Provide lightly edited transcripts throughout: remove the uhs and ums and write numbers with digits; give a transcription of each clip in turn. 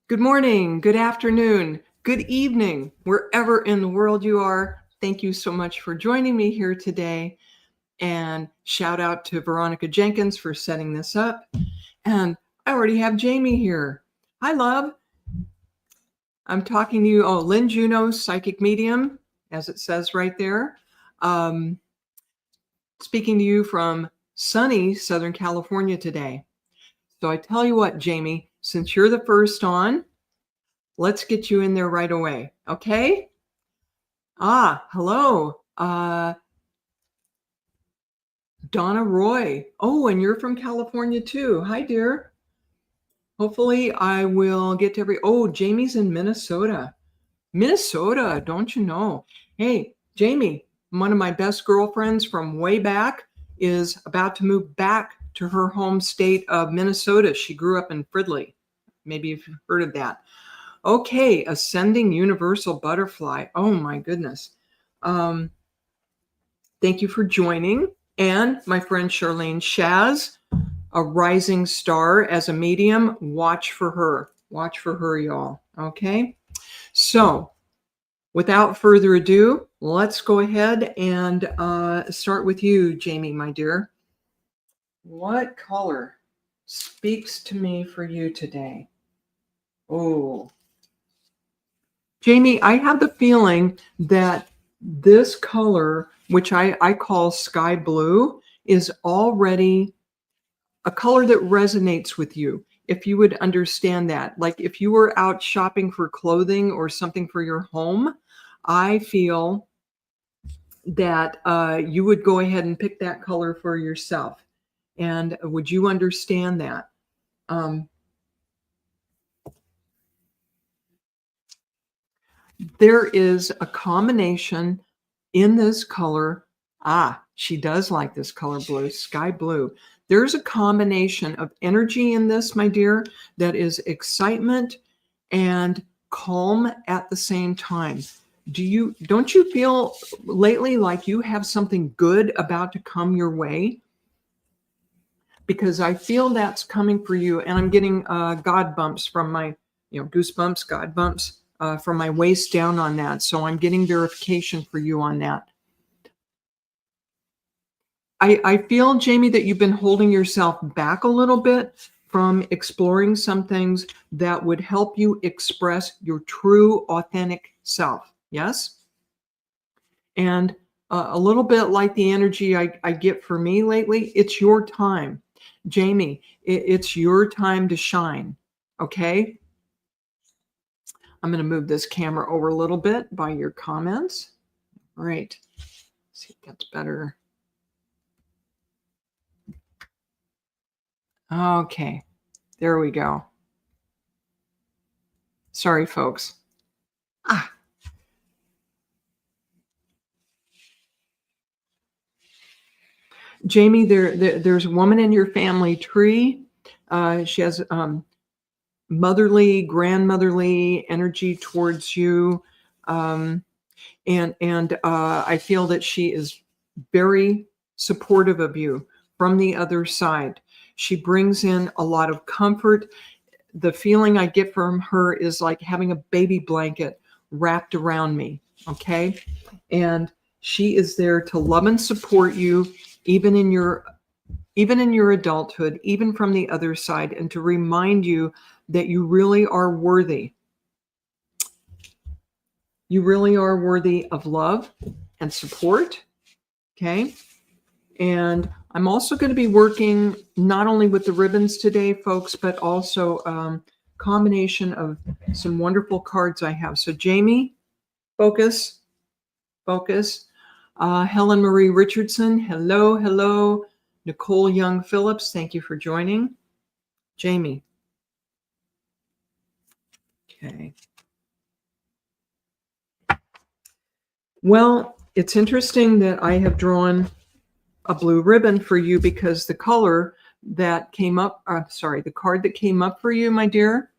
Good morning, good afternoon, good evening, wherever in the world you are. Thank you so much for joining me here today. And shout out to Veronica Jenkins for setting this up. And I already have Jamie here. Hi, love. I'm talking to you. Oh, Lynne Juneau, psychic medium, as it says right there. Speaking to you from sunny Southern California today. So I tell you what, Jamie, since you're the first on, let's get you in there right away. Okay? Hello. Donna Roy. Oh, and you're from California too. Hi, dear. Hopefully I will get to Jamie's in Minnesota. Minnesota, don't you know? Hey, Jamie, one of my best girlfriends from way back is about to move back to her home state of Minnesota. She grew up in Fridley. Maybe you've heard of that. Okay, ascending universal butterfly. Oh my goodness. Thank you for joining. And my friend Charlene Shaz, a rising star as a medium. Watch for her. Watch for her, y'all. Okay. So without further ado, let's go ahead and start with you, Jamie, my dear. What color speaks to me for you today? Oh, Jamie, I have the feeling that this color, which I call sky blue, is already a color that resonates with you. If you would understand that, like if you were out shopping for clothing or something for your home, I feel that you would go ahead and pick that color for yourself. And would you understand that? There is a combination in this color. She does like this color blue, sky blue. There's a combination of energy in this, my dear, that is excitement and calm at the same time. Don't you feel lately like you have something good about to come your way? Because I feel that's coming for you, and I'm getting God bumps from my, goosebumps, God bumps from my waist down on that. So I'm getting verification for you on that. I feel, Jamie, that you've been holding yourself back a little bit from exploring some things that would help you express your true, authentic self. Yes? And a little bit like the energy I get for me lately, it's your time. Jamie, it's your time to shine. Okay? I'm going to move this camera over a little bit by your comments. All right. Let's see if that's better. Okay. There we go. Sorry, folks. Jamie, there's a woman in your family tree. She has motherly, grandmotherly energy towards you. And I feel that she is very supportive of you from the other side. She brings in a lot of comfort. The feeling I get from her is like having a baby blanket wrapped around me. Okay. And she is there to love and support you, even in your adulthood, even from the other side, and to remind you that you really are worthy. You really are worthy of love and support. Okay. And I'm also going to be working not only with the ribbons today, folks, but also combination of some wonderful cards I have. So Jamie, focus. Helen Marie Richardson, hello. Nicole Young Phillips, thank you for joining. Jamie. Okay. Well, it's interesting that I have drawn a blue ribbon for you because the color that came up, the card that came up for you, my dear,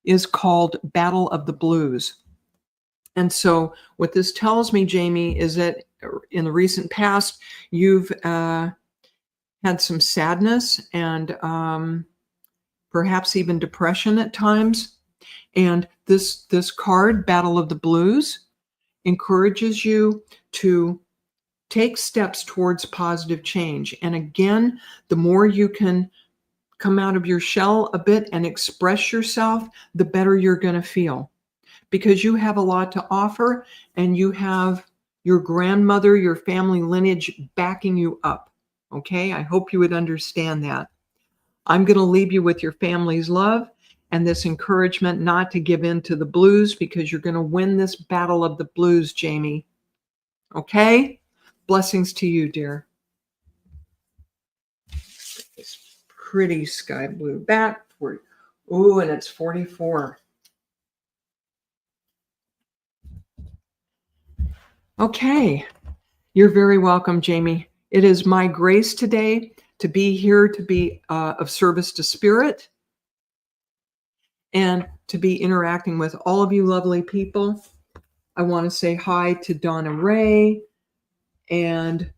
is called Battle of the Blues. And so what this tells me, Jamie, is that in the recent past, you've had some sadness and perhaps even depression at times. And this card, Battle of the Blues, encourages you to take steps towards positive change. And again, the more you can come out of your shell a bit and express yourself, the better you're going to feel, because you have a lot to offer and you have your grandmother, your family lineage backing you up. Okay, I hope you would understand that. I'm going to leave you with your family's love and this encouragement not to give in to the blues, because you're going to win this battle of the blues, Jamie. Okay? Blessings to you, dear. This pretty sky blue bat. Ooh, and it's 44. Okay. You're very welcome, Jamie. It is my grace today to be here, to be of service to Spirit, and to be interacting with all of you lovely people. I want to say hi to Donna Ray and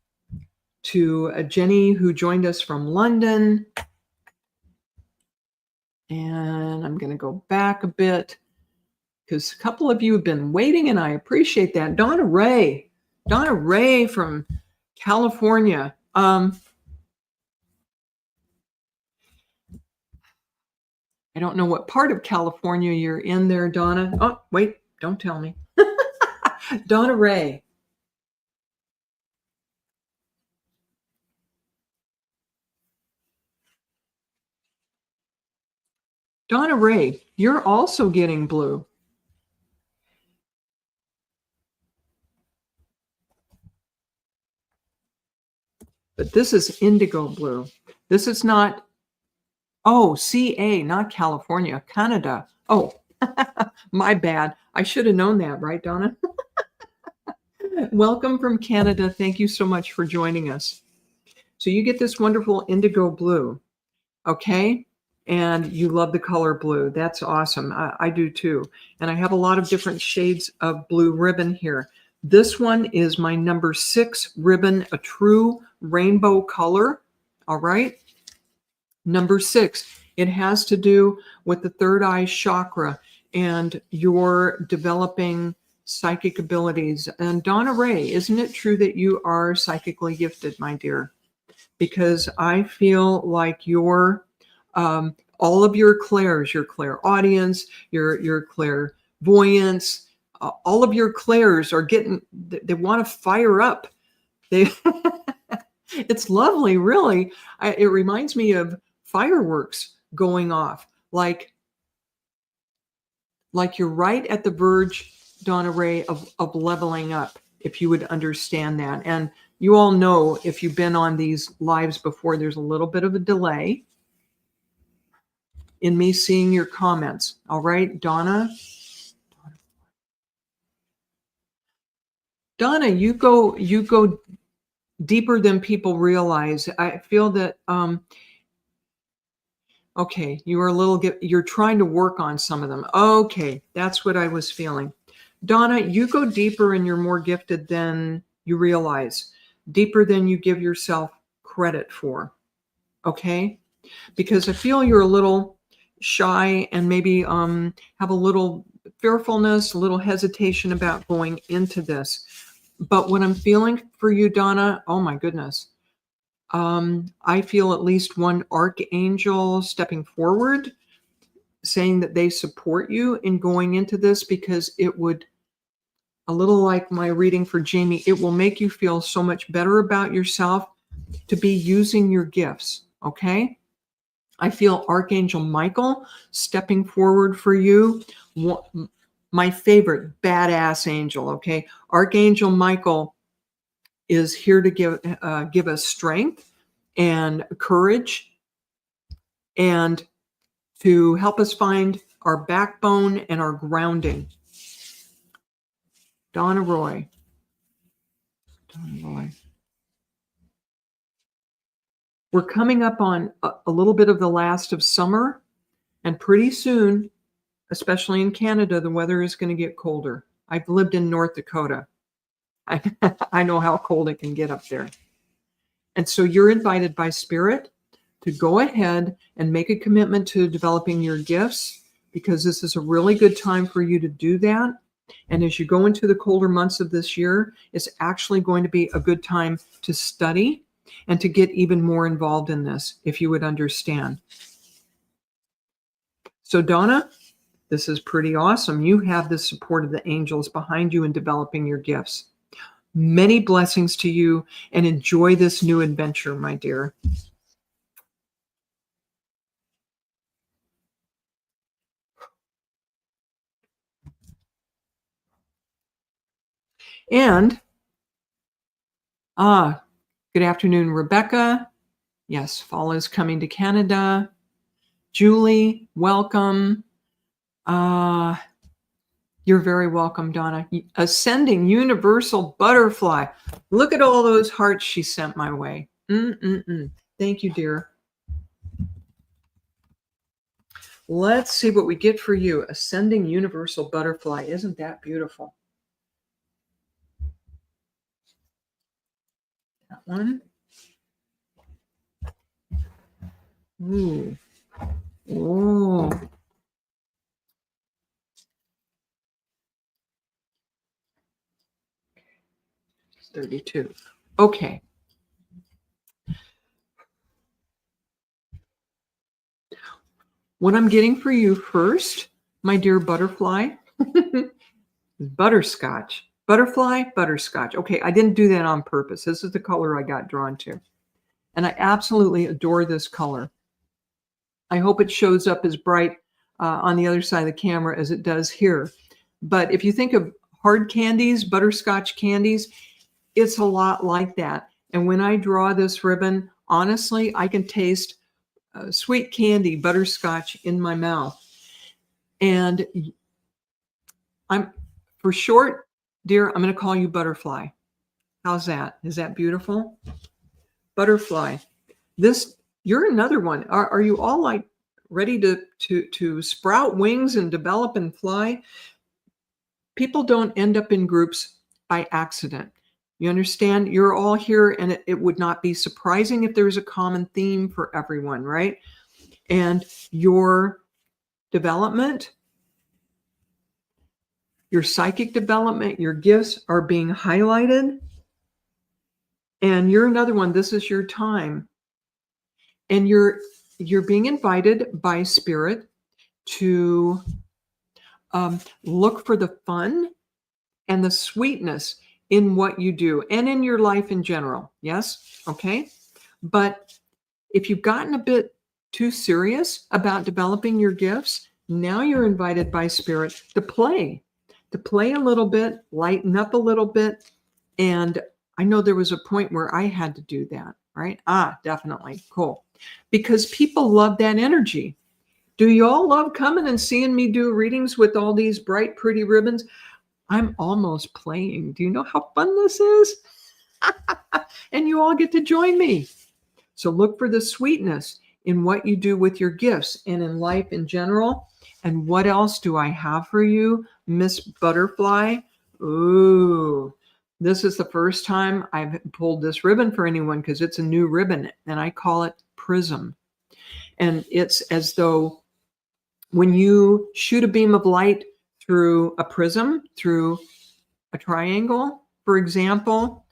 to Jenny, who joined us from London. And I'm going to go back a bit because a couple of you have been waiting, and I appreciate that. Donna Ray from California. I don't know what part of California you're in there, Donna. Oh, wait, don't tell me. Donna Ray. Donna Ray, you're also getting blue. But this is indigo blue. This is not, oh, CA, not California, Canada. Oh, my bad. I should have known that, right, Donna? Welcome from Canada. Thank you so much for joining us. So you get this wonderful indigo blue, okay? And you love the color blue. That's awesome. I do too. And I have a lot of different shades of blue ribbon here. This one is my number 6 ribbon, a true rainbow color. All right. Number 6, it has to do with the third eye chakra and your developing psychic abilities. And Donna Ray, isn't it true that you are psychically gifted, my dear? Because I feel like your all of your clairs, your clairaudience, your clairvoyance, all of your clairs are getting, they want to fire up. They, it's lovely, really. It reminds me of fireworks going off, like you're right at the verge, Donna Ray, of leveling up, if you would understand that. And you all know, if you've been on these lives before, there's a little bit of a delay in me seeing your comments. All right, Donna. Donna, you go deeper than people realize. I feel that okay, you're trying to work on some of them. Okay, that's what I was feeling. Donna, you go deeper and you're more gifted than you realize, deeper than you give yourself credit for. Okay? Because I feel you're a little shy and maybe have a little fearfulness, a little hesitation about going into this. But what I'm feeling for you, Donna, oh my goodness. I feel at least one archangel stepping forward, saying that they support you in going into this, because it would, a little like my reading for Jamie, it will make you feel so much better about yourself to be using your gifts, okay? I feel Archangel Michael stepping forward for you. My favorite badass angel, okay? Archangel Michael is here to give us strength and courage, and to help us find our backbone and our grounding. Donna Roy. We're coming up on a little bit of the last of summer, and pretty soon, especially in Canada, the weather is going to get colder. I've lived in North Dakota. I know how cold it can get up there. And so you're invited by Spirit to go ahead and make a commitment to developing your gifts, because this is a really good time for you to do that. And as you go into the colder months of this year, it's actually going to be a good time to study and to get even more involved in this, if you would understand. So Donna, this is pretty awesome. You have the support of the angels behind you in developing your gifts. Many blessings to you, and enjoy this new adventure, my dear. And, good afternoon, Rebecca. Yes, fall is coming to Canada. Julie, welcome. You're very welcome, Donna. Ascending Universal Butterfly. Look at all those hearts she sent my way. Thank you, dear. Let's see what we get for you. Ascending Universal Butterfly. Isn't that beautiful? That one. Ooh. Oh. 32. Okay. What I'm getting for you first, my dear butterfly, is butterscotch. Butterfly, butterscotch. Okay, I didn't do that on purpose. This is the color I got drawn to. And I absolutely adore this color. I hope it shows up as bright on the other side of the camera as it does here. But if you think of hard candies, butterscotch candies, it's a lot like that. And when I draw this ribbon, honestly, I can taste sweet candy, butterscotch in my mouth. And I'm, for short, dear, I'm going to call you Butterfly. How's that? Is that beautiful? Butterfly. This, you're another one. Are you all like ready to sprout wings and develop and fly? People don't end up in groups by accident. You understand? You're all here, and it would not be surprising if there's a common theme for everyone, right? And your development, your psychic development, your gifts are being highlighted. And you're another one. This is your time. And you're being invited by Spirit to look for the fun and the sweetness in what you do and in your life in general. Yes? Okay. But if you've gotten a bit too serious about developing your gifts, now you're invited by Spirit to play a little bit, lighten up a little bit. And I know there was a point where I had to do that, right? Definitely. Cool. Because people love that energy. Do you all love coming and seeing me do readings with all these bright, pretty ribbons? I'm almost playing. Do you know how fun this is? And you all get to join me. So look for the sweetness in what you do with your gifts and in life in general. And what else do I have for you, Miss Butterfly? Ooh, this is the first time I've pulled this ribbon for anyone because it's a new ribbon, and I call it Prism. And it's as though when you shoot a beam of light through a prism, through a triangle, for example,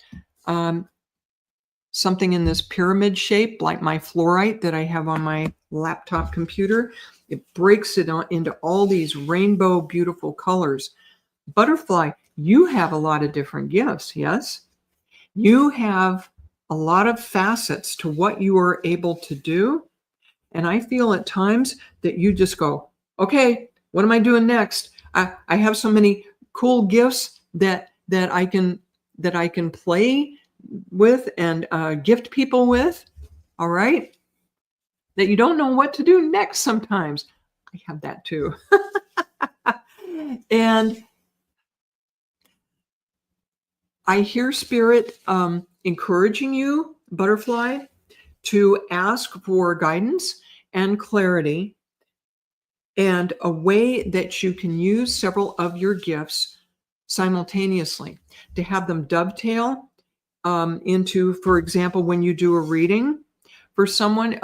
something in this pyramid shape, like my fluorite that I have on my laptop computer, it breaks it into all these rainbow beautiful colors. Butterfly, you have a lot of different gifts, yes? You have a lot of facets to what you are able to do. And I feel at times that you just go, okay, what am I doing next? I have so many cool gifts that I can play with and gift people with, all right? That you don't know what to do next sometimes. I have that too. And I hear Spirit encouraging you, Butterfly, to ask for guidance and clarity and a way that you can use several of your gifts simultaneously, to have them dovetail into, for example, when you do a reading for someone.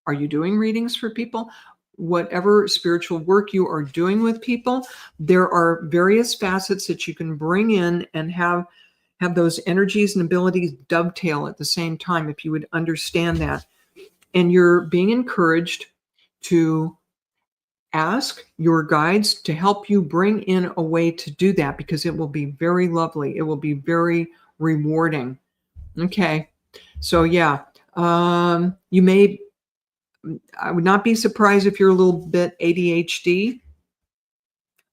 Are you doing readings for people? whatever spiritual work you are doing with people, there are various facets that you can bring in and have those energies and abilities dovetail at the same time, if you would understand that. And you're being encouraged to ask your guides to help you bring in a way to do that, because it will be very lovely. It will be very rewarding. Okay. So yeah, you may, I would not be surprised if you're a little bit ADHD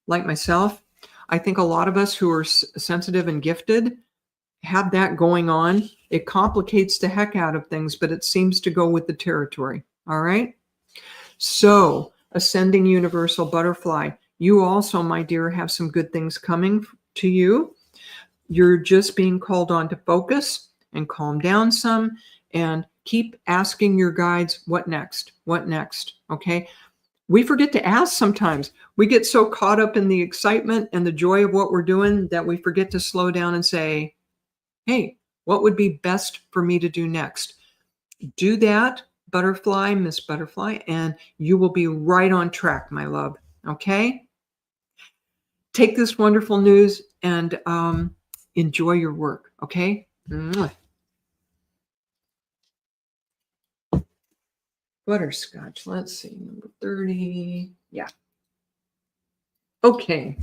like myself. I think a lot of us who are sensitive and gifted have that going on. It complicates the heck out of things, but it seems to go with the territory. All right. So, ascending universal butterfly, you also, my dear, have some good things coming to you. You're just being called on to focus and calm down some and keep asking your guides, what next? What next? Okay. We forget to ask sometimes. We get so caught up in the excitement and the joy of what we're doing that we forget to slow down and say, hey, what would be best for me to do next? Do that, butterfly, Miss Butterfly, and you will be right on track, my love. Okay? Take this wonderful news and enjoy your work. Okay? Mwah. Butterscotch. Let's see. Number 30. Yeah. Okay.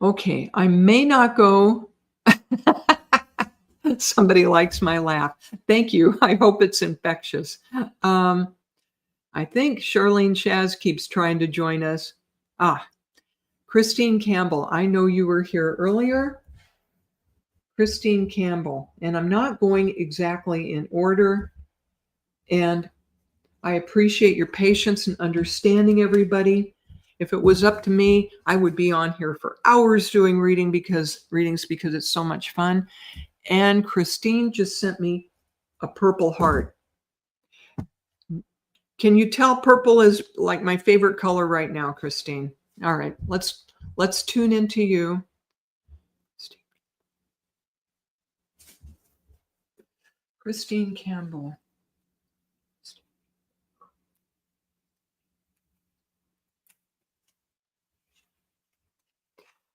Okay. I may not go. Somebody likes my laugh. Thank you. I hope it's infectious. I think Charlene Shaz keeps trying to join us. Christine Campbell. I know you were here earlier. Christine Campbell. And I'm not going exactly in order. And I appreciate your patience and understanding, everybody. If it was up to me, I would be on here for hours doing readings because it's so much fun. And Christine just sent me a purple heart. Can you tell purple is like my favorite color right now, Christine? All right, let's tune into you. Christine Campbell.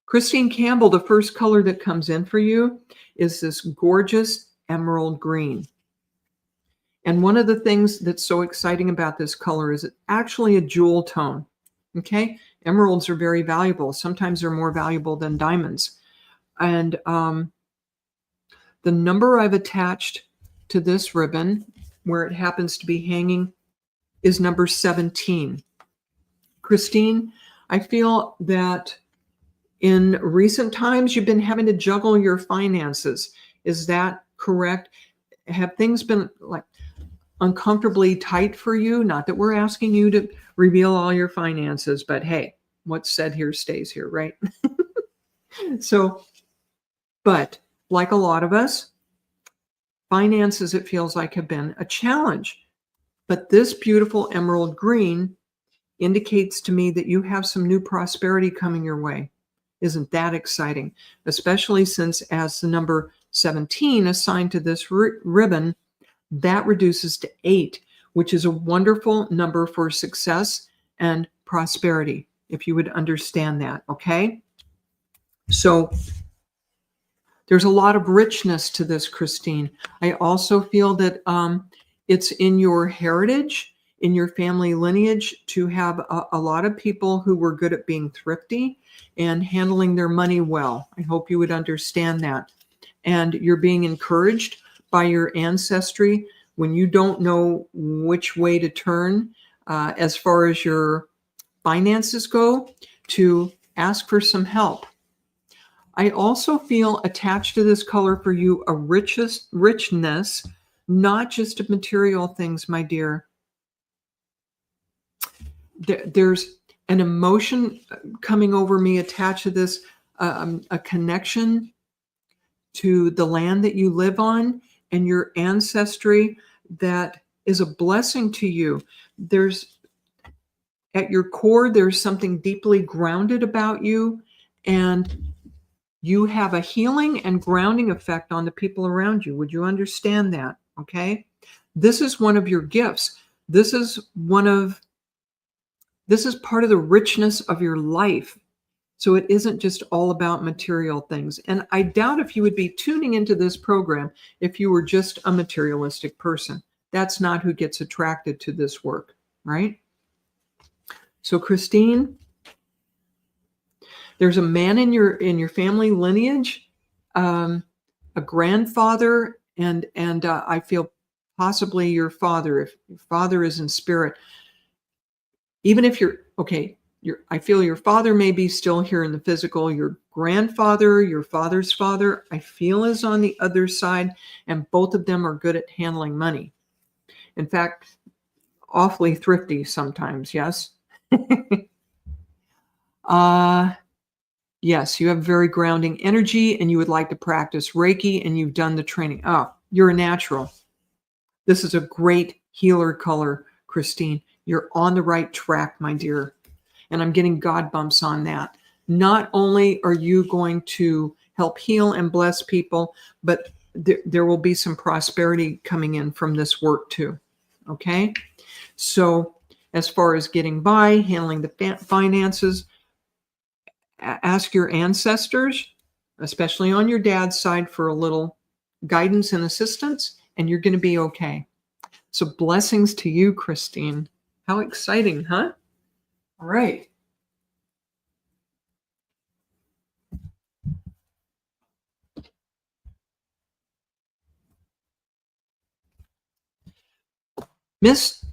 Christine Campbell, the first color that comes in for you is this gorgeous emerald green. And one of the things that's so exciting about this color is it's actually a jewel tone. Okay? Emeralds are very valuable. Sometimes they're more valuable than diamonds. And the number I've attached to this ribbon, where it happens to be hanging, is number 17. Christine, I feel that in recent times, you've been having to juggle your finances. Is that correct? Have things been like uncomfortably tight for you? Not that we're asking you to reveal all your finances, but hey, what's said here stays here, right? So, but like a lot of us, finances, it feels like, have been a challenge. But this beautiful emerald green indicates to me that you have some new prosperity coming your way. Isn't that exciting? Especially since as the number 17 assigned to this ribbon, that reduces to 8, which is a wonderful number for success and prosperity, if you would understand that, okay? So there's a lot of richness to this, Christine. I also feel that it's in your heritage, in your family lineage, to have a lot of people who were good at being thrifty and handling their money well. I hope you would understand that. And you're being encouraged by your ancestry when you don't know which way to turn as far as your finances go, to ask for some help. I also feel attached to this color for you a richness, not just of material things, my dear. There's an emotion coming over me attached to this, a connection to the land that you live on and your ancestry that is a blessing to you. There's, at your core, there's something deeply grounded about you, and You have a healing and grounding effect on the people around you. Would you understand that? Okay. This is one of your gifts. This is part of the richness of your life. So it isn't just all about material things. And I doubt if you would be tuning into this program if you were just a materialistic person. That's not who gets attracted to this work, right? So Christine, there's a man in your family lineage, a grandfather, and I feel possibly your father. If your father is in spirit, even if you're okay, I feel your father may be still here in the physical. Your grandfather, your father's father, I feel is on the other side, and both of them are good at handling money. In fact, awfully thrifty sometimes. Yes. Yes, you have very grounding energy, and you would like to practice Reiki, and you've done the training. Oh, you're a natural. This is a great healer color, Christine. You're on the right track, my dear. And I'm getting God bumps on that. Not only are you going to help heal and bless people, but there will be some prosperity coming in from this work too. Okay? So as far as getting by, handling the finances, ask your ancestors, especially on your dad's side, for a little guidance and assistance, and you're going to be okay. So blessings to you, Christine. How exciting, huh? All right. Miss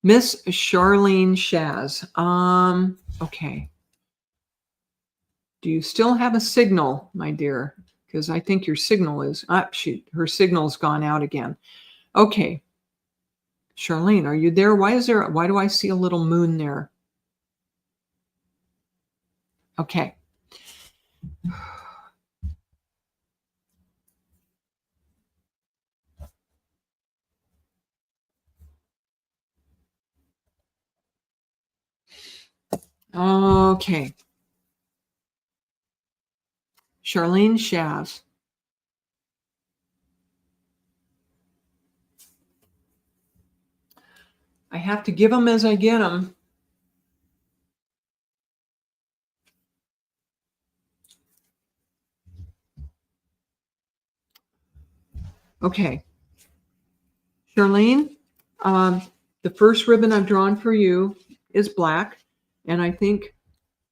Charlene Shaz. Okay. Do you still have a signal, my dear? Because I think your signal is her signal's gone out again. Okay. Charlene, are you there? Why do I see a little moon there? Okay. Okay. Charlene Shaz. I have to give them as I get them. Okay. Charlene, the first ribbon I've drawn for you is black, and I think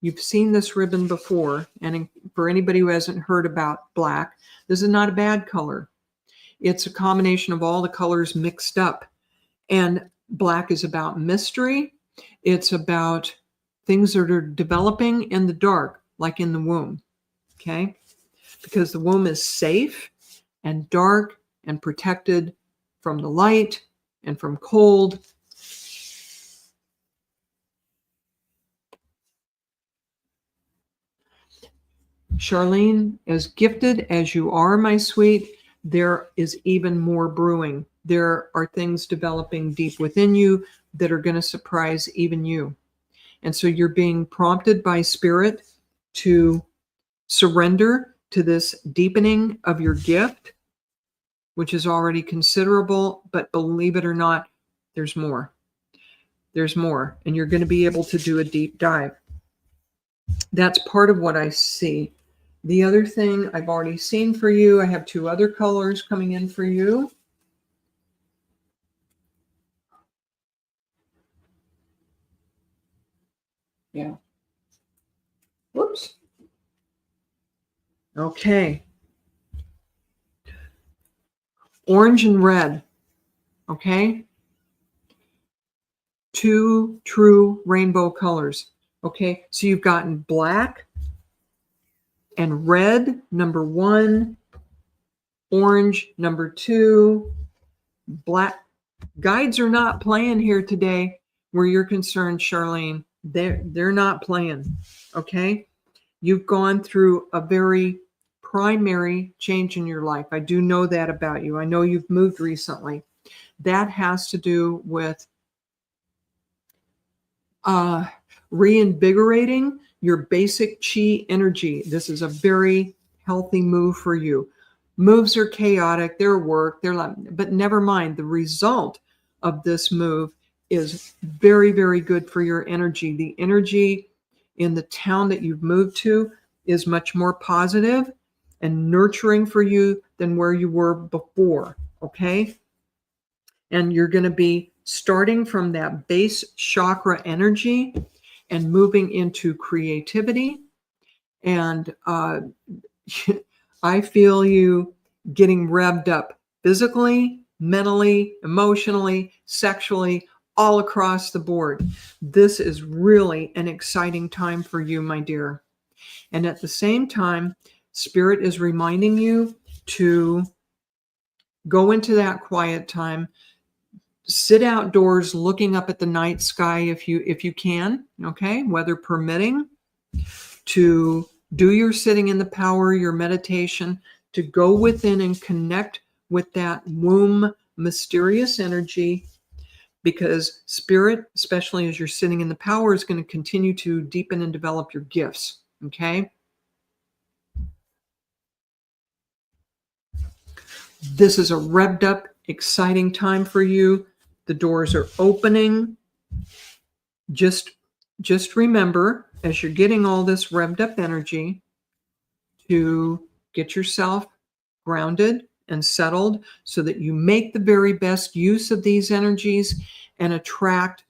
you've seen this ribbon before. And for anybody who hasn't heard about black, this is not a bad color. It's a combination of all the colors mixed up. And black is about mystery. It's about things that are developing in the dark, like in the womb. Okay? Because the womb is safe and dark and protected from the light and from cold. Charlene, as gifted as you are, my sweet, there is even more brewing. There are things developing deep within you that are going to surprise even you. And so you're being prompted by spirit to surrender to this deepening of your gift, which is already considerable, but believe it or not, there's more. There's more, and you're going to be able to do a deep dive. That's part of what I see. The other thing I've already seen for you, I have two other colors coming in for you. Yeah. Whoops. Okay. Orange and red. Okay. Two true rainbow colors. Okay. So you've gotten black and red, number 1, orange, number 2, black. Guides are not playing here today where you're concerned, Charlene. They're not playing. Okay. You've gone through a very primary change in your life. I do know that about you. I know you've moved recently. That has to do with reinvigorating your basic chi energy. This is a very healthy move for you. Moves are chaotic, they're work, but never mind. The result of this move is very, very good for your energy. The energy in the town that you've moved to is much more positive and nurturing for you than where you were before, okay? And you're going to be starting from that base chakra energy and moving into creativity. And I feel you getting revved up physically, mentally, emotionally, sexually, all across the board. This is really an exciting time for you, my dear. And at the same time, Spirit is reminding you to go into that quiet time, sit outdoors looking up at the night sky if you can, okay, weather permitting, to do your sitting in the power, your meditation, to go within and connect with that womb mysterious energy, because Spirit, especially as you're sitting in the power, is going to continue to deepen and develop your gifts, okay? This is a revved up, exciting time for you. The doors are opening. Just remember, as you're getting all this revved up energy, to get yourself grounded and settled so that you make the very best use of these energies and attract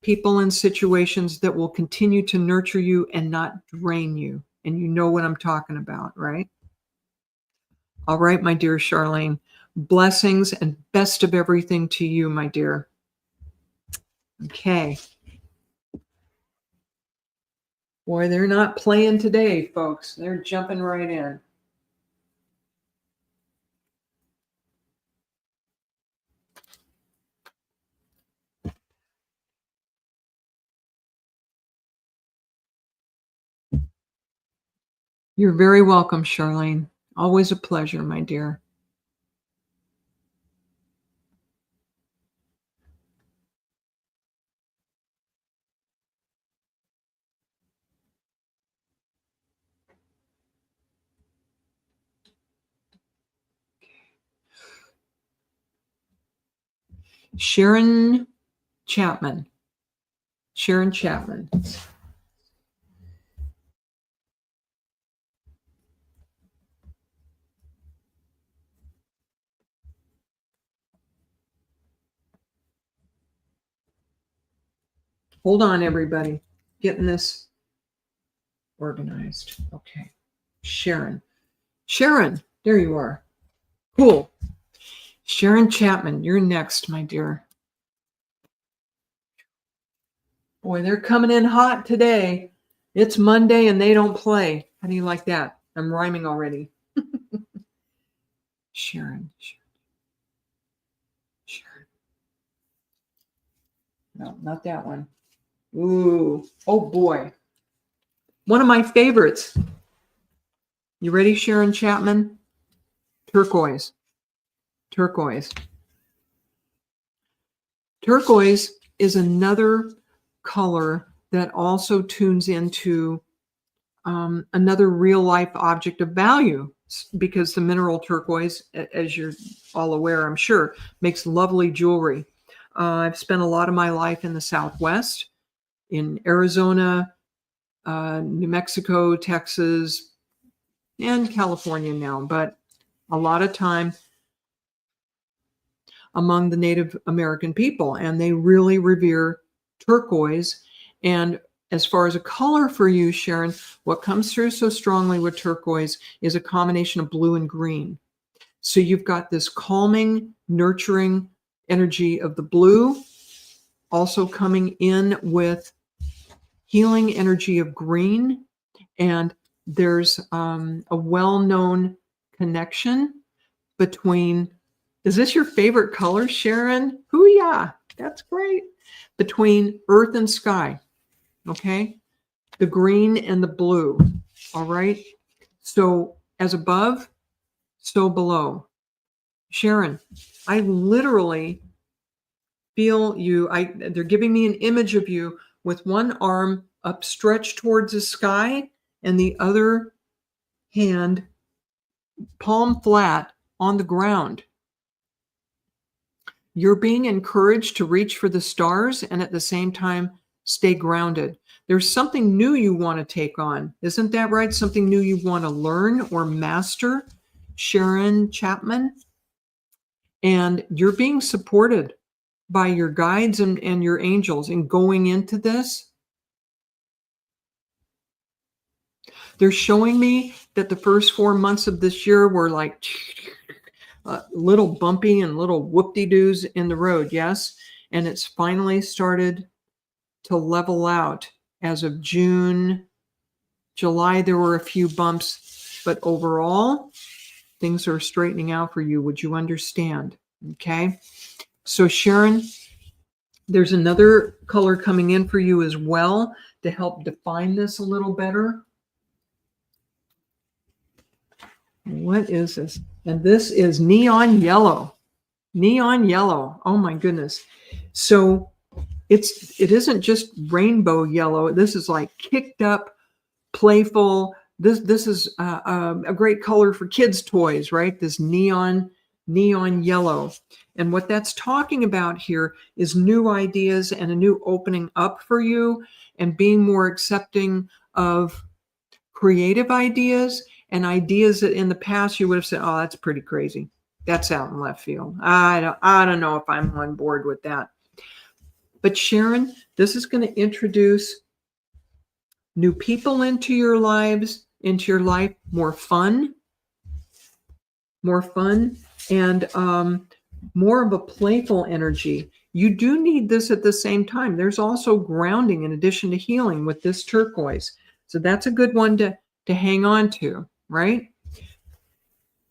people and situations that will continue to nurture you and not drain you. And you know what I'm talking about, right? All right, my dear Charlene. Blessings and best of everything to you, my dear. Okay. Boy, they're not playing today, folks. They're jumping right in. You're very welcome, Charlene. Always a pleasure, my dear. Sharon Chapman. Sharon Chapman. Hold on, everybody. Getting this organized. Okay. Sharon. Sharon, there you are. Cool. Sharon Chapman, you're next, my dear. Boy, they're coming in hot today. It's Monday and they don't play. How do you like that? I'm rhyming already. Sharon. No, not that one. Ooh. Oh, boy. One of my favorites. You ready, Sharon Chapman? Turquoise. Turquoise. Turquoise is another color that also tunes into another real life object of value, because the mineral turquoise, as you're all aware, I'm sure, makes lovely jewelry. I've spent a lot of my life in the Southwest, in Arizona, New Mexico, Texas, and California now, but a lot of time among the Native American people, and they really revere turquoise. And as far as a color for you, Sharon, what comes through so strongly with turquoise is a combination of blue and green. So you've got this calming, nurturing energy of the blue, also coming in with healing energy of green. And there's a well-known connection between, is this your favorite color, Sharon? Hoo-yah, that's great. Between earth and sky, okay? The green and the blue, all right? So as above, so below. Sharon, I literally feel you. They're giving me an image of you with one arm upstretched towards the sky and the other hand palm flat on the ground. You're being encouraged to reach for the stars and at the same time stay grounded. There's something new you want to take on. Isn't that right? Something new you want to learn or master, Sharon Chapman. And you're being supported by your guides and your angels in going into this. They're showing me that the first 4 months of this year were like little bumpy and little whoop-de-doos in the road, yes? And it's finally started to level out. As of June, July, there were a few bumps, but overall, things are straightening out for you. Would you understand? Okay. So Sharon, there's another color coming in for you as well to help define this a little better. What is this? And this is neon yellow. Neon yellow. Oh my goodness. So it isn't just rainbow yellow. This is like kicked up, playful. This is a great color for kids' toys, right? This neon yellow. And what that's talking about here is new ideas and a new opening up for you and being more accepting of creative ideas and ideas that in the past you would have said, oh, that's pretty crazy. That's out in left field. I don't know if I'm on board with that. But Sharon, this is going to introduce new people into your life, more fun, and more of a playful energy. You do need this at the same time. There's also grounding in addition to healing with this turquoise. So that's a good one to hang on to, right?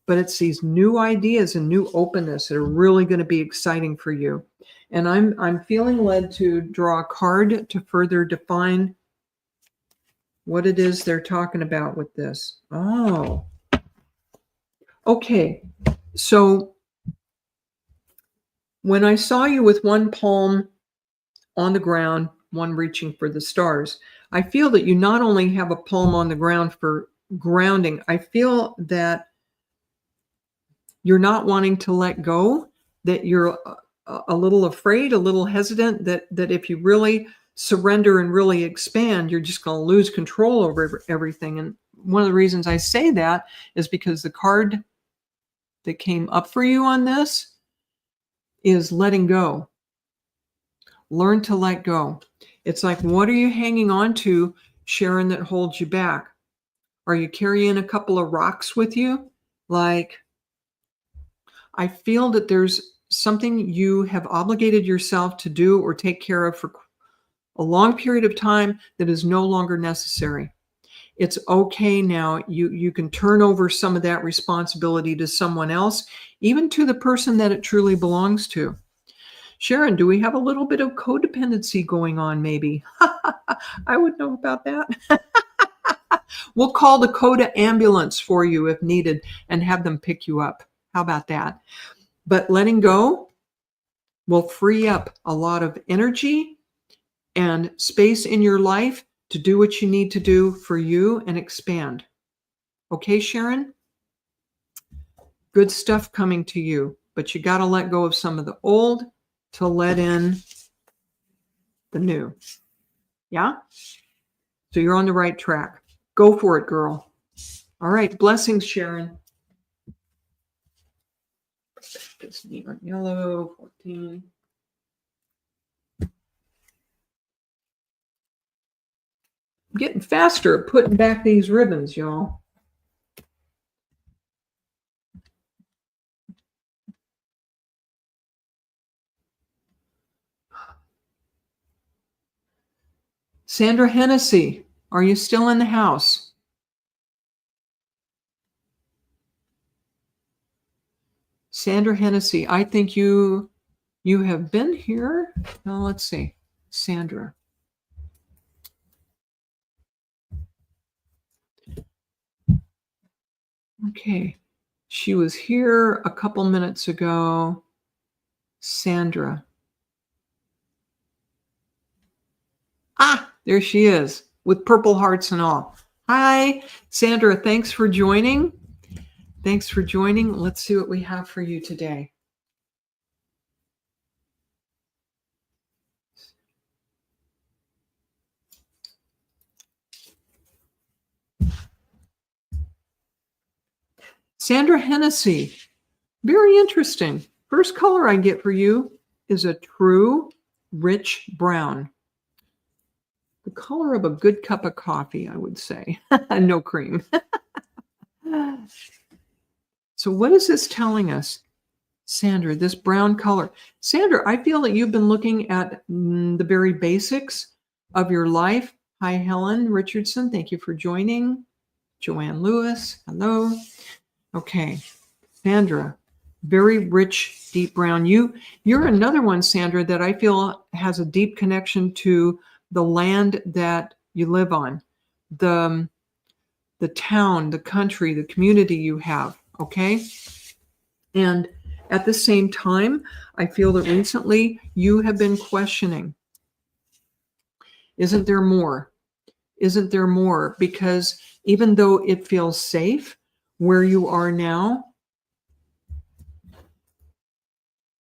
But it's these new ideas and new openness that are really going to be exciting for you. And I'm feeling led to draw a card to further define what it is they're talking about with this. Oh, okay. So when I saw you with one palm on the ground, one reaching for the stars, I feel that you not only have a palm on the ground for grounding, I feel that you're not wanting to let go, that you're a little afraid, a little hesitant, that if you really surrender and really expand, you're just going to lose control over everything. And one of the reasons I say that is because the card that came up for you on this is letting go. Learn to let go. It's like, what are you hanging on to, Sharon, that holds you back? Are you carrying a couple of rocks with you? Like, I feel that there's something you have obligated yourself to do or take care of for a long period of time that is no longer necessary. It's okay now. You can turn over some of that responsibility to someone else, even to the person that it truly belongs to. Sharon, do we have a little bit of codependency going on maybe? I would know about that. We'll call the Coda ambulance for you if needed and have them pick you up. How about that? But letting go will free up a lot of energy and space in your life to do what you need to do for you and expand. Okay, Sharon? Good stuff coming to you, but you got to let go of some of the old to let in the new. Yeah? So you're on the right track. Go for it, girl. All right. Blessings, Sharon. This neon yellow, 14. I'm getting faster at putting back these ribbons, y'all. Sandra Hennessy, are you still in the house? Sandra Hennessy, I think you have been here. Now let's see. Sandra. Okay. She was here a couple minutes ago. Sandra. There she is with purple hearts and all. Hi, Sandra. Thanks for joining. Thanks for joining. Let's see what we have for you today. Sandra Hennessy. Very interesting. First color I get for you is a true rich brown. The color of a good cup of coffee, I would say. No cream. So what is this telling us? Sandra, this brown color. Sandra, I feel that you've been looking at the very basics of your life. Hi, Helen Richardson. Thank you for joining. Joanne Lewis. Hello. Okay. Sandra, very rich, deep brown. You're another one, Sandra, that I feel has a deep connection to the land that you live on, the town, the country, the community you have. Okay. And at the same time, I feel that recently you have been questioning, isn't there more? Isn't there more? Because even though it feels safe where you are now,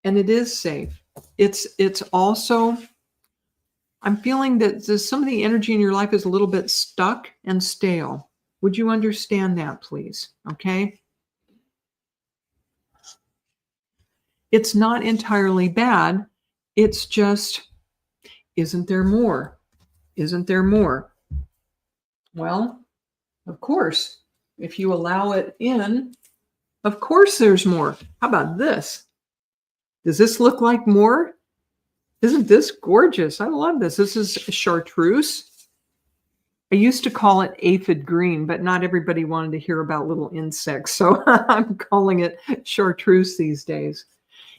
and it is safe, it's also, I'm feeling that some of the energy in your life is a little bit stuck and stale. Would you understand that, please? Okay. It's not entirely bad. It's just, isn't there more? Isn't there more? Well, of course, if you allow it in, of course there's more. How about this? Does this look like more? Isn't this gorgeous? I love this. This is chartreuse. I used to call it aphid green, but not everybody wanted to hear about little insects. So I'm calling it chartreuse these days.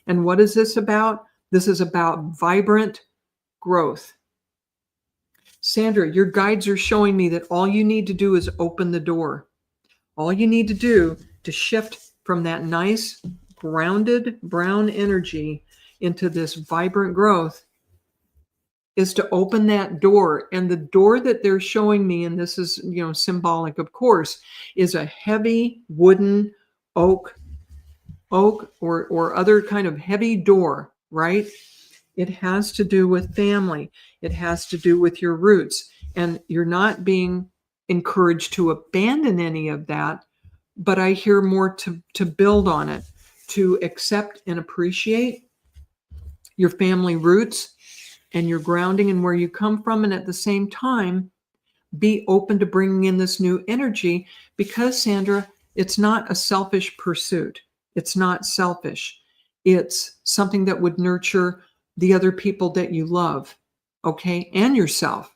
And what is this about? This is about vibrant growth. Sandra, your guides are showing me that all you need to do is open the door. All you need to do to shift from that nice grounded brown energy into this vibrant growth is to open that door. And the door that they're showing me, and this is, symbolic, of course, is a heavy wooden oak or other kind of heavy door, right? It has to do with family. It has to do with your roots. And you're not being encouraged to abandon any of that, but I hear more to build on it, to accept and appreciate your family roots and your grounding and where you come from. And at the same time, be open to bringing in this new energy because, Sandra, it's not a selfish pursuit. It's not selfish. It's something that would nurture the other people that you love, okay, and yourself,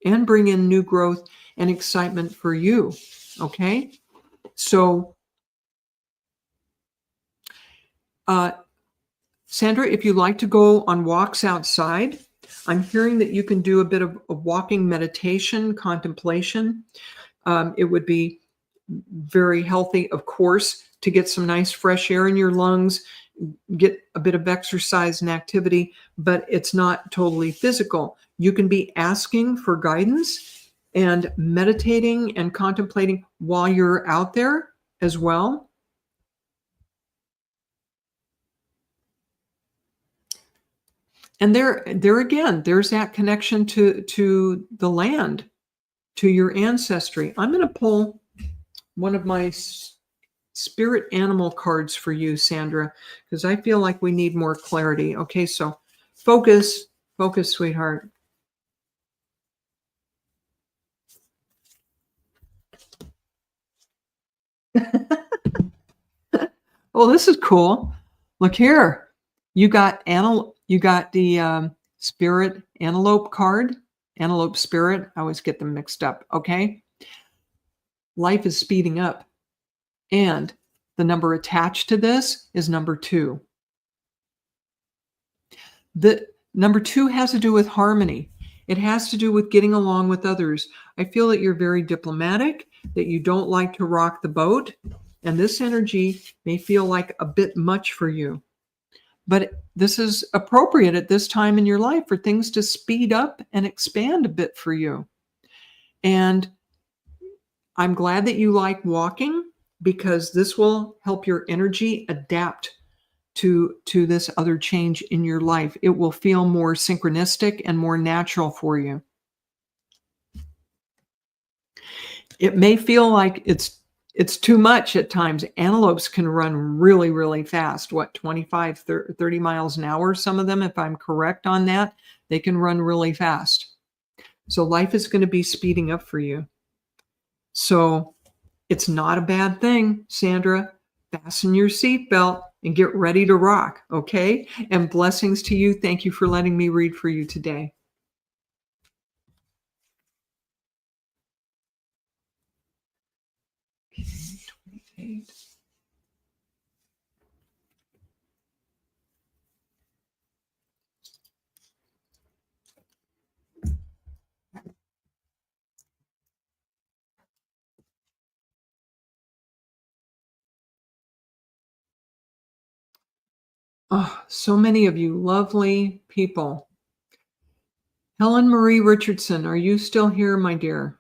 and bring in new growth and excitement for you, okay? So, Sandra, if you like to go on walks outside, I'm hearing that you can do a bit of a walking meditation, contemplation. It would be very healthy, of course, to get some nice fresh air in your lungs, get a bit of exercise and activity, but it's not totally physical. You can be asking for guidance and meditating and contemplating while you're out there as well. And there again, there's that connection to the land, to your ancestry. I'm going to pull one of my spirit animal cards for you, Sandra, because I feel like we need more clarity. Okay, so focus, sweetheart. Oh, this is cool. Look here. You got the spirit antelope card, antelope spirit. I always get them mixed up. Okay. Life is speeding up. And the number attached to this is number 2. The number 2 has to do with harmony. It has to do with getting along with others. I feel that you're very diplomatic, that you don't like to rock the boat. And this energy may feel like a bit much for you. But this is appropriate at this time in your life for things to speed up and expand a bit for you. And I'm glad that you like walking, because this will help your energy adapt to this other change in your life. It will feel more synchronistic and more natural for you. It may feel like it's too much at times. Antelopes can run really, really fast. What, 25, 30 miles an hour? Some of them, if I'm correct on that, they can run really fast. So life is going to be speeding up for you. So it's not a bad thing, Sandra. Fasten your seatbelt and get ready to rock, okay? And blessings to you. Thank you for letting me read for you today. Okay, 28. Oh, so many of you lovely people. Helen Marie Richardson, are you still here, my dear?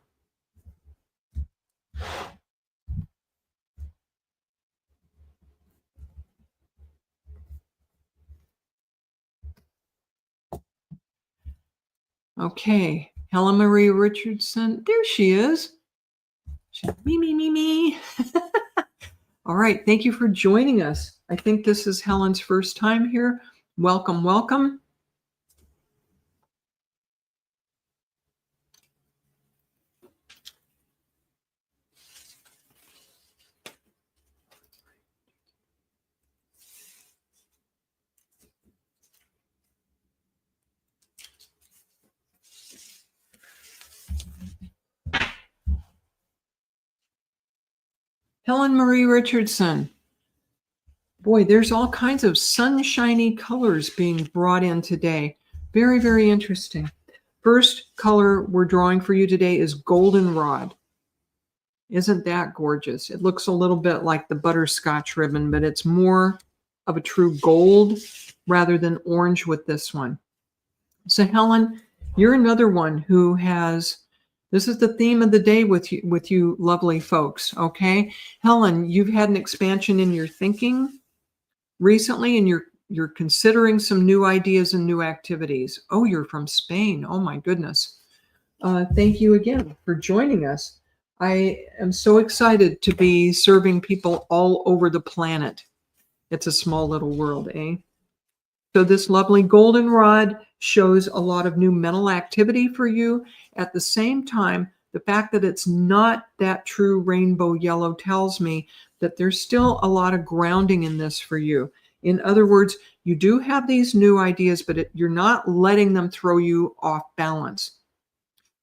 Okay, Helen Marie Richardson, there she is. Me. All right, thank you for joining us. I think this is Helen's first time here. Welcome, welcome. Helen Marie Richardson. Boy, there's all kinds of sunshiny colors being brought in today. Very, very interesting. First color we're drawing for you today is goldenrod. Isn't that gorgeous? It looks a little bit like the butterscotch ribbon, but it's more of a true gold rather than orange with this one. So Helen, you're another one who has, this is the theme of the day with you lovely folks, okay? Helen, you've had an expansion in your thinking recently, and you're considering some new ideas and new activities. Oh, you're from Spain. Oh my goodness. Thank you again for joining us. I am so excited to be serving people all over the planet. It's a small little world, eh? So this lovely goldenrod shows a lot of new mental activity for you. At the same time, the fact that it's not that true rainbow yellow tells me that there's still a lot of grounding in this for you. In other words, you do have these new ideas, but you're not letting them throw you off balance.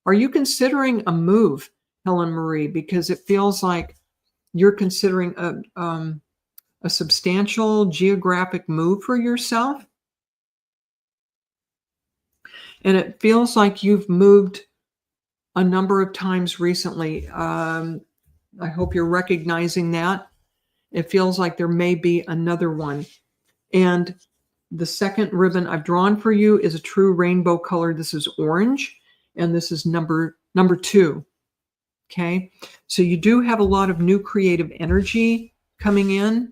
Are you considering a move, Helen Marie? Because it feels like you're considering a substantial geographic move for yourself. And it feels like you've moved a number of times recently. I hope you're recognizing that. It feels like there may be another one. And the second ribbon I've drawn for you is a true rainbow color. This is orange, and this is number 2. Okay, so you do have a lot of new creative energy coming in.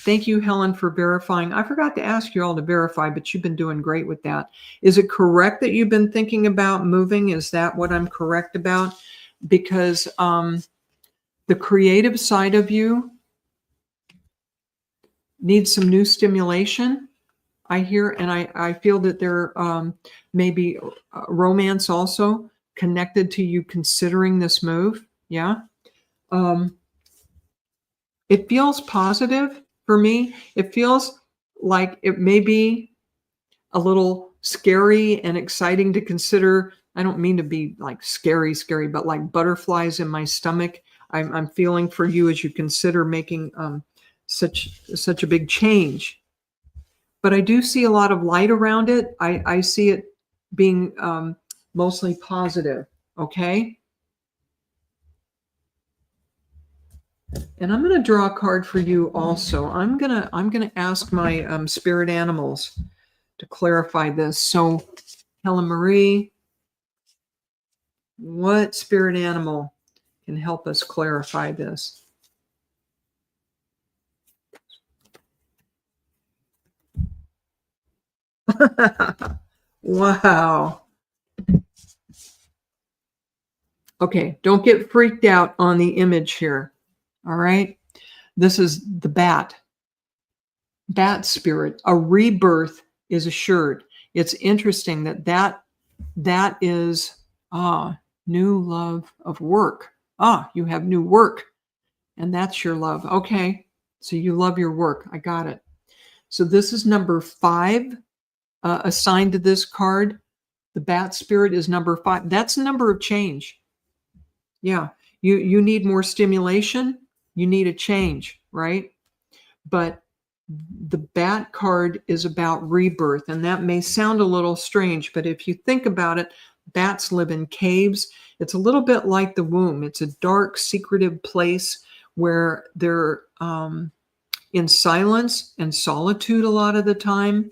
Thank you, Helen, for verifying. I forgot to ask you all to verify, but you've been doing great with that. Is it correct that you've been thinking about moving? Is that what I'm correct about? Because the creative side of you needs some new stimulation, I hear, and I feel that there may be romance also connected to you considering this move. Yeah. It feels positive for me. It feels like it may be a little scary and exciting to consider. I don't mean to be like scary, but like butterflies in my stomach. I'm feeling for you as you consider making such a big change. But I do see a lot of light around it. I see it being mostly positive, okay? And I'm going to draw a card for you also. I'm gonna ask my spirit animals to clarify this. So, Helen Marie, what spirit animal can help us clarify this? Wow. Okay, don't get freaked out on the image here. All right. This is the bat spirit. A rebirth is assured. It's interesting that is new love of work. You have new work, and that's your love. Okay, so you love your work. I got it. So this is number 5 assigned to this card. The bat spirit is number 5. That's the number of change. Yeah, you need more stimulation. You need a change, right? But the bat card is about rebirth, and that may sound a little strange, but if you think about it, bats live in caves. It's a little bit like the womb. It's a dark, secretive place where they're in silence and solitude a lot of the time.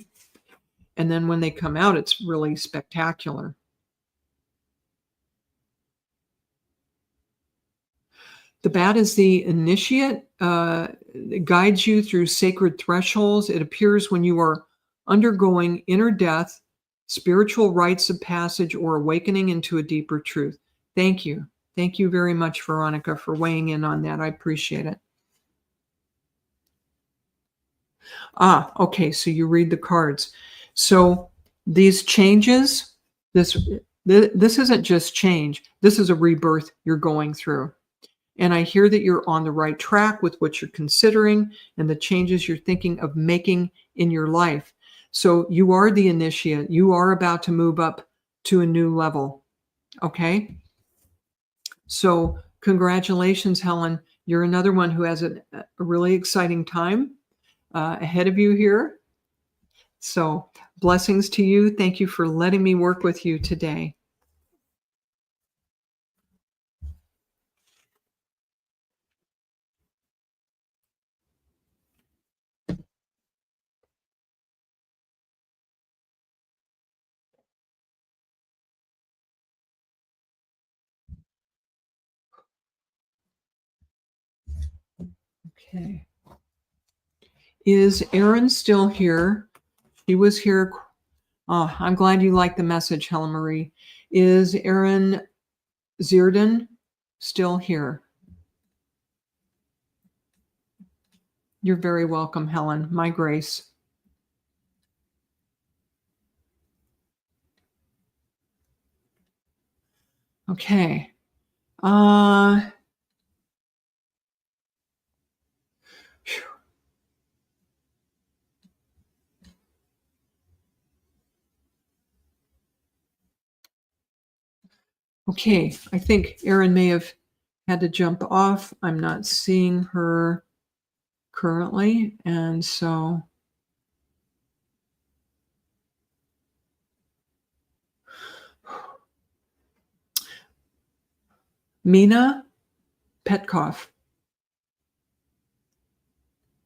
And then when they come out, it's really spectacular. The bat is the initiate. It guides you through sacred thresholds. It appears when you are undergoing inner death, spiritual rites of passage, or awakening into a deeper truth. Thank you. Thank you very much, Veronica, for weighing in on that. I appreciate it. Okay, so you read the cards. So these changes, this isn't just change. This is a rebirth you're going through. And I hear that you're on the right track with what you're considering and the changes you're thinking of making in your life. So you are the initiate. You are about to move up to a new level. Okay? So congratulations, Helen. You're another one who has a really exciting time ahead of you here. So blessings to you. Thank you for letting me work with you today. Okay. Is Erin still here? She was here. Oh, I'm glad you liked the message, Helen Marie. Is Erin Zierden still here? You're very welcome, Helen. My grace. Okay. Okay, I think Erin may have had to jump off. I'm not seeing her currently, and so Mina Petkoff.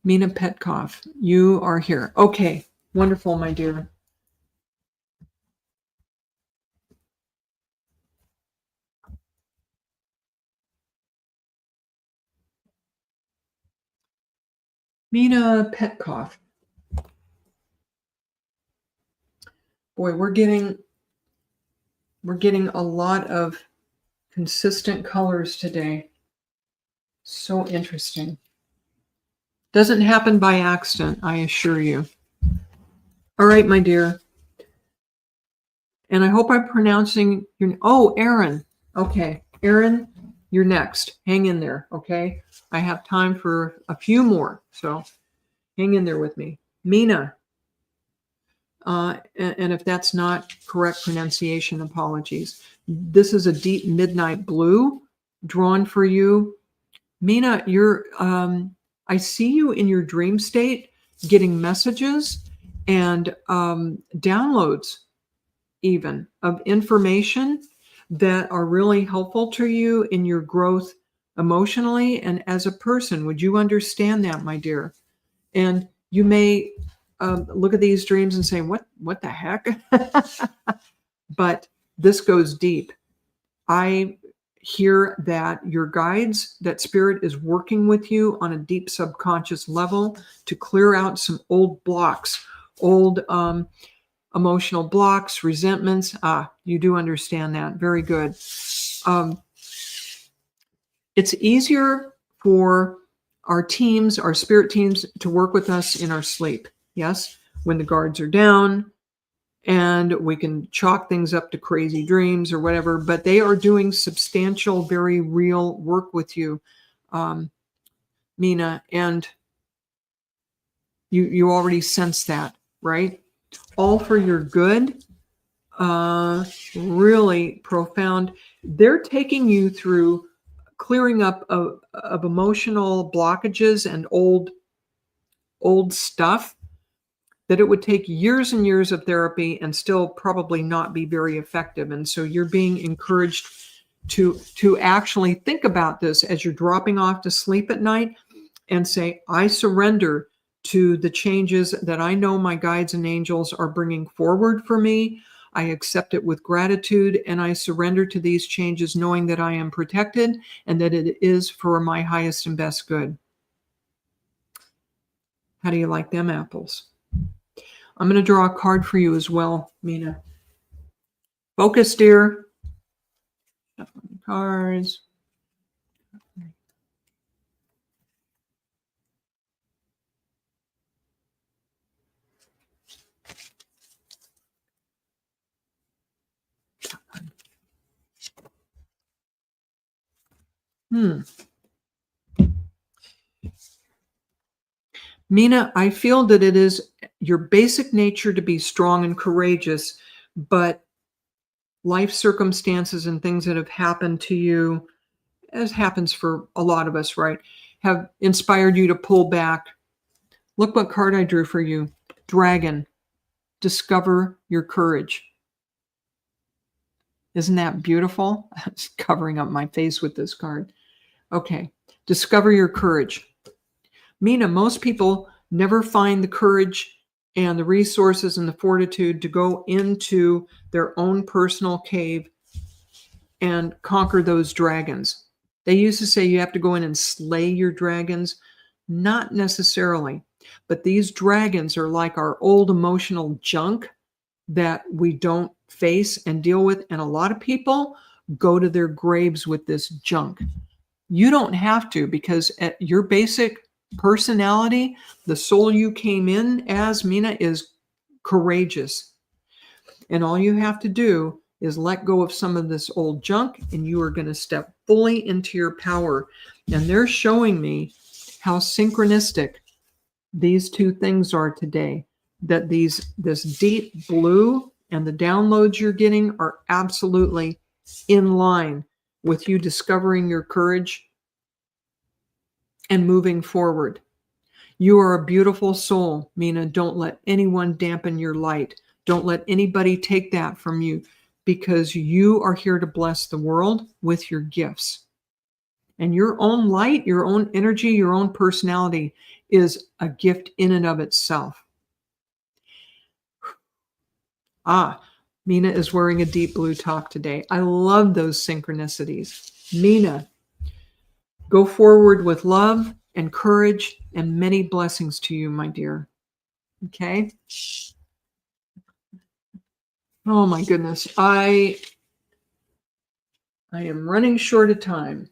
Mina Petkoff, you are here. Okay, wonderful, my dear. Mina Petkoff. Boy, we're getting a lot of consistent colors today. So interesting. Doesn't happen by accident, I assure you. All right, my dear. And I hope I'm pronouncing your... Oh, Erin. Okay, Erin, you're next. Hang in there, okay? I have time for a few more, so hang in there with me. Mina. And if that's not correct pronunciation, apologies. This is a deep midnight blue drawn for you. Mina, you're... I see you in your dream state getting messages and downloads even of information that are really helpful to you in your growth emotionally and as a person. Would you understand that, my dear? And you may look at these dreams and say, what the heck? But this goes deep. I hear that your guides, that spirit is working with you on a deep subconscious level to clear out some old blocks, old emotional blocks, resentments. You do understand that. Very good. It's easier for our teams, our spirit teams, to work with us in our sleep. Yes, when the guards are down, and we can chalk things up to crazy dreams or whatever, but they are doing substantial, very real work with you, Mina, and you already sense that, right? All for your good. Really profound. They're taking you through clearing up of emotional blockages and old stuff that it would take years and years of therapy and still probably not be very effective. And so you're being encouraged to actually think about this as you're dropping off to sleep at night and say, I surrender to the changes that I know my guides and angels are bringing forward for me. I accept it with gratitude, and I surrender to these changes knowing that I am protected and that it is for my highest and best good. How do you like them apples? I'm going to draw a card for you as well, Mina. Focus, dear. Shuffling cards. Mina, I feel that it is your basic nature to be strong and courageous, but life circumstances and things that have happened to you, as happens for a lot of us, right, have inspired you to pull back. Look what card I drew for you. Dragon. Discover your courage. Isn't that beautiful? I'm covering up my face with this card. Okay. Discover your courage. Mina, most people never find the courage and the resources and the fortitude to go into their own personal cave and conquer those dragons. They used to say you have to go in and slay your dragons. Not necessarily. But these dragons are like our old emotional junk that we don't face and deal with. And a lot of people go to their graves with this junk. You don't have to, because at your basic personality, the soul you came in as, Mina, is courageous. And all you have to do is let go of some of this old junk, and you are going to step fully into your power. And they're showing me how synchronistic these two things are today, that this deep blue and the downloads you're getting are absolutely in line with you discovering your courage and moving forward. You are a beautiful soul, Mina. Don't let anyone dampen your light. Don't let anybody take that from you, because you are here to bless the world with your gifts. And your own light, your own energy, your own personality is a gift in and of itself. Mina is wearing a deep blue top today. I love those synchronicities. Mina, go forward with love and courage and many blessings to you, my dear. Okay? Oh my goodness. I am running short of time.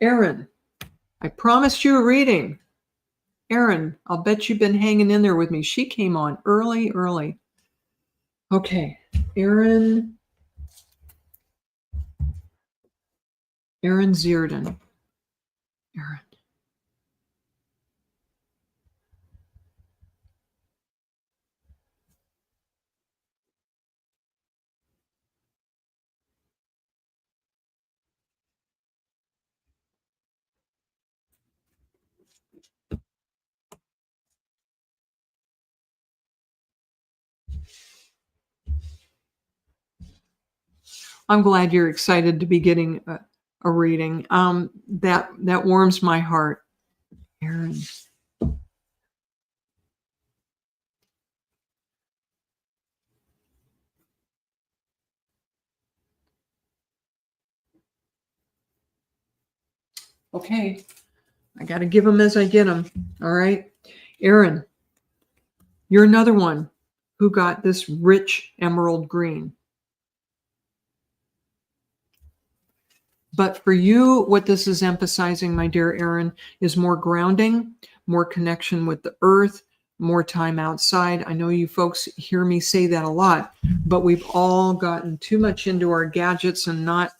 Erin, I promised you a reading. Erin, I'll bet you've been hanging in there with me. She came on early. Okay, Erin Zierden. Erin. I'm glad you're excited to be getting a reading. That warms my heart, Aaron. Okay, I got to give them as I get them. All right, Aaron, you're another one who got this rich emerald green. But for you, what this is emphasizing, my dear Aaron, is more grounding, more connection with the earth, more time outside. I know you folks hear me say that a lot, but we've all gotten too much into our gadgets and not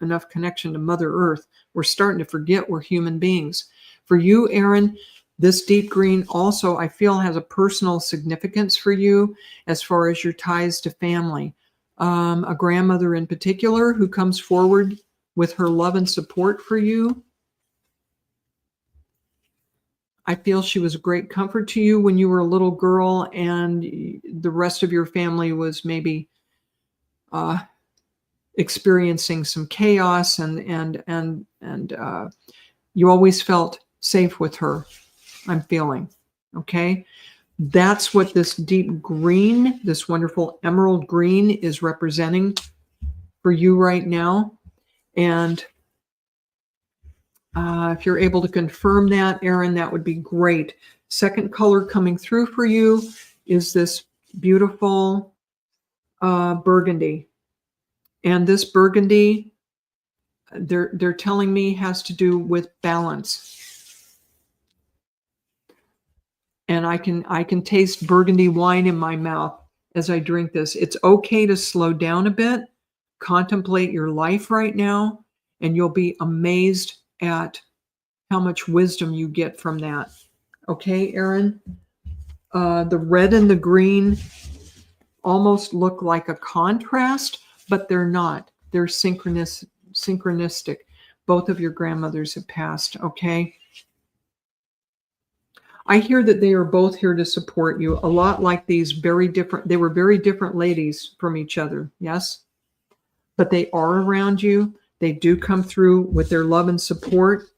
enough connection to Mother Earth. We're starting to forget we're human beings. For you, Aaron, this deep green also, I feel, has a personal significance for you as far as your ties to family. A grandmother in particular who comes forward with her love and support for you. I feel she was a great comfort to you when you were a little girl and the rest of your family was maybe experiencing some chaos, and you always felt safe with her, I'm feeling. Okay. That's what this deep green, this wonderful emerald green, is representing for you right now. And if you're able to confirm that, Aaron, that would be great. Second color coming through for you is this beautiful burgundy. And this burgundy, they're telling me, has to do with balance. And I can taste burgundy wine in my mouth as I drink this. It's okay to slow down a bit, contemplate your life right now, and you'll be amazed at how much wisdom you get from that. Okay, Aaron? The red and the green almost look like a contrast, but they're not. They're synchronistic. Both of your grandmothers have passed, okay? I hear that they are both here to support you, a lot like these very different, they were very different ladies from each other, yes? But they are around you. They do come through with their love and support.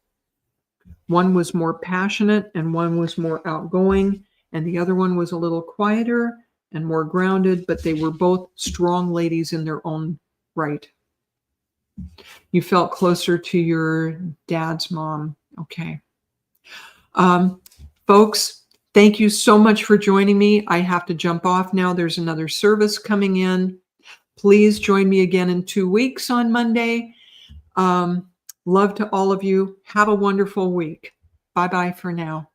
One was more passionate and one was more outgoing, and the other one was a little quieter and more grounded, but they were both strong ladies in their own right. You felt closer to your dad's mom. Okay. Folks, thank you so much for joining me. I have to jump off now. There's another service coming in. Please join me again in 2 weeks on Monday. Love to all of you. Have a wonderful week. Bye-bye for now.